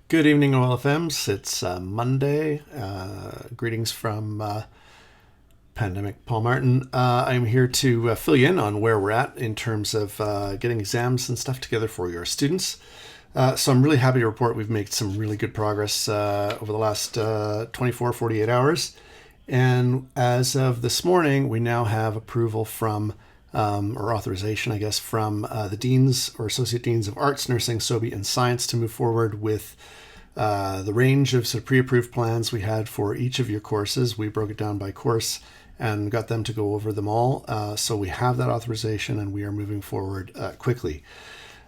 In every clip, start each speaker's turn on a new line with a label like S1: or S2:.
S1: Good evening, OLFMs. It's Monday. Greetings from Pandemic Paul Martin. I'm here to fill you in on where we're at in terms of getting exams and stuff together for your students. So I'm really happy to report we've made some really good progress over the last 48 hours. And as of this morning, we now have approval from, or authorization, I guess, from the deans or associate deans of arts, nursing, SOBI, and science to move forward with the range of sort of pre-approved plans we had for each of your courses. We broke it down by course and got them to go over them all. So we have that authorization and we are moving forward quickly.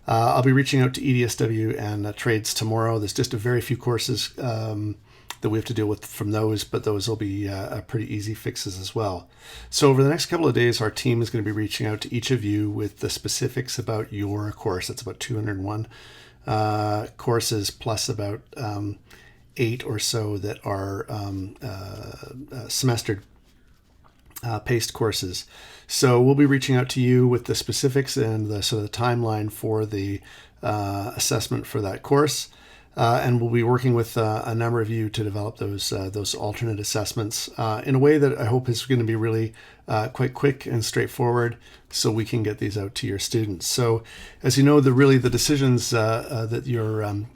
S1: I'll be reaching out to EDSW and trades tomorrow. There's just a very few courses that we have to deal with from those, but those will be pretty easy fixes as well. So over the next couple of days, our team is going to be reaching out to each of you with the specifics about your course. That's about 201 courses plus about 8 or so that are semester paced courses. So we'll be reaching out to you with the specifics and the sort of the timeline for the assessment for that course. And we'll be working with a number of you to develop those alternate assessments in a way that I hope is going to be really quite quick and straightforward, so we can get these out to your students. So, as you know, the decisions that your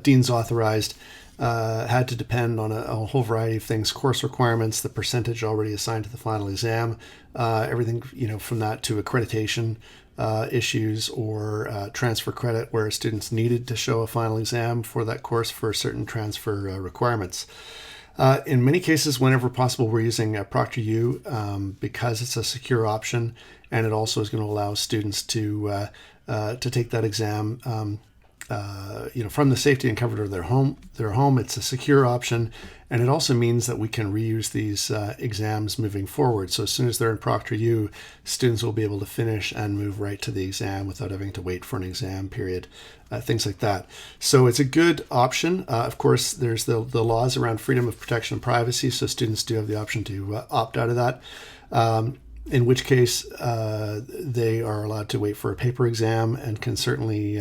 S1: deans authorized had to depend on a whole variety of things: course requirements, the percentage already assigned to the final exam, everything from that to accreditation issues or transfer credit where students needed to show a final exam for that course for certain transfer requirements. In many cases, whenever possible, we're using ProctorU because it's a secure option, and it also is going to allow students to take that exam from the safety and comfort of their home. It's a secure option, and it also means that we can reuse these exams moving forward. So as soon as they're in ProctorU, students will be able to finish and move right to the exam without having to wait for an exam period, things like that. So it's a good option. Of course, there's the laws around freedom of protection and privacy, so students do have the option to opt out of that. In which case, they are allowed to wait for a paper exam and can certainly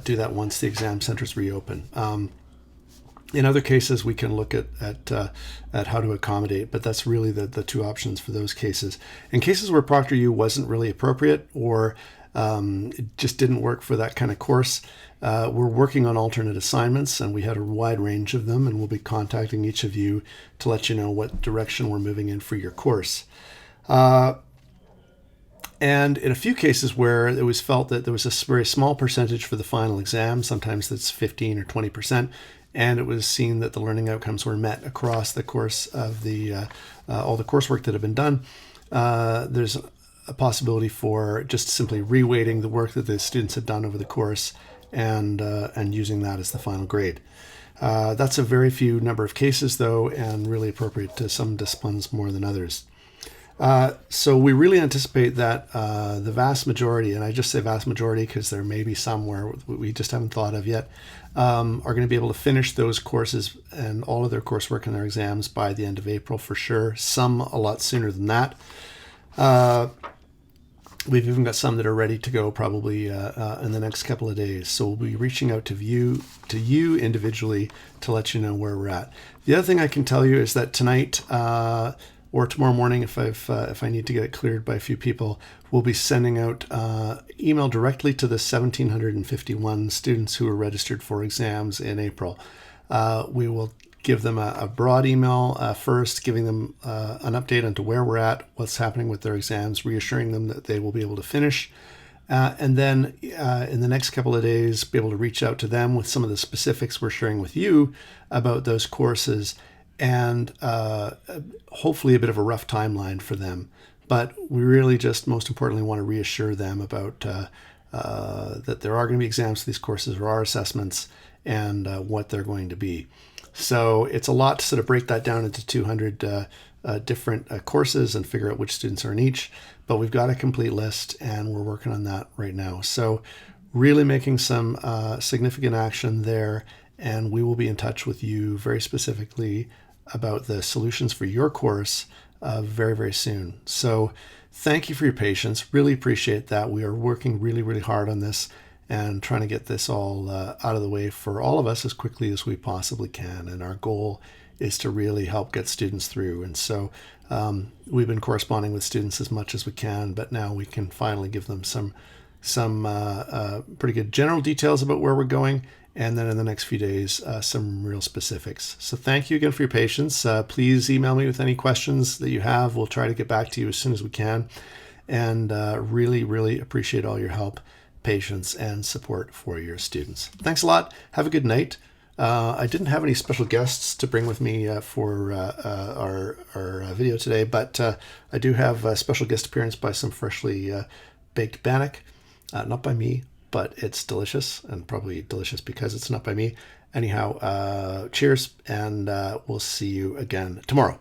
S1: do that once the exam centers reopen. In other cases, we can look at how to accommodate, but that's really the two options for those cases. In cases where ProctorU wasn't really appropriate or it just didn't work for that kind of course, we're working on alternate assignments, and we had a wide range of them, and we'll be contacting each of you to let you know what direction we're moving in for your course. And in a few cases where it was felt that there was a very small percentage for the final exam, sometimes that's 15 or 20%, and it was seen that the learning outcomes were met across the course of all the coursework that had been done, there's a possibility for just simply reweighting the work that the students had done over the course and using that as the final grade. That's a very few number of cases, though, and really appropriate to some disciplines more than others. So we really anticipate that the vast majority, and I just say vast majority because there may be some where we just haven't thought of yet, are going to be able to finish those courses and all of their coursework and their exams by the end of April for sure. Some a lot sooner than that. We've even got some that are ready to go probably in the next couple of days. So we'll be reaching out to you individually to let you know where we're at. The other thing I can tell you is that tonight or tomorrow morning, if I need to get it cleared by a few people, we'll be sending out email directly to the 1,751 students who are registered for exams in April. We will give them a broad email first, giving them an update onto where we're at, what's happening with their exams, reassuring them that they will be able to finish. And then in the next couple of days, be able to reach out to them with some of the specifics we're sharing with you about those courses, and hopefully a bit of a rough timeline for them. But we really just most importantly want to reassure them about that there are going to be exams for these courses, there are assessments, and what they're going to be. So it's a lot to sort of break that down into 200 different courses and figure out which students are in each. But we've got a complete list, and we're working on that right now. So really making some significant action there, and we will be in touch with you very specifically about the solutions for your course very, very soon. So thank you for your patience. Really appreciate that. We are working really, really hard on this, and trying to get this all out of the way for all of us as quickly as we possibly can. And our goal is to really help get students through. And so we've been corresponding with students as much as we can, but now we can finally give them some pretty good general details about where we're going, and then in the next few days, some real specifics. So thank you again for your patience. Please email me with any questions that you have. We'll try to get back to you as soon as we can. And really, really appreciate all your help, patience, and support for your students. Thanks a lot. Have a good night. I didn't have any special guests to bring with me for our video today, but I do have a special guest appearance by some freshly baked bannock. Not by me, but it's delicious, and probably delicious because it's not by me. Anyhow, cheers, and we'll see you again tomorrow.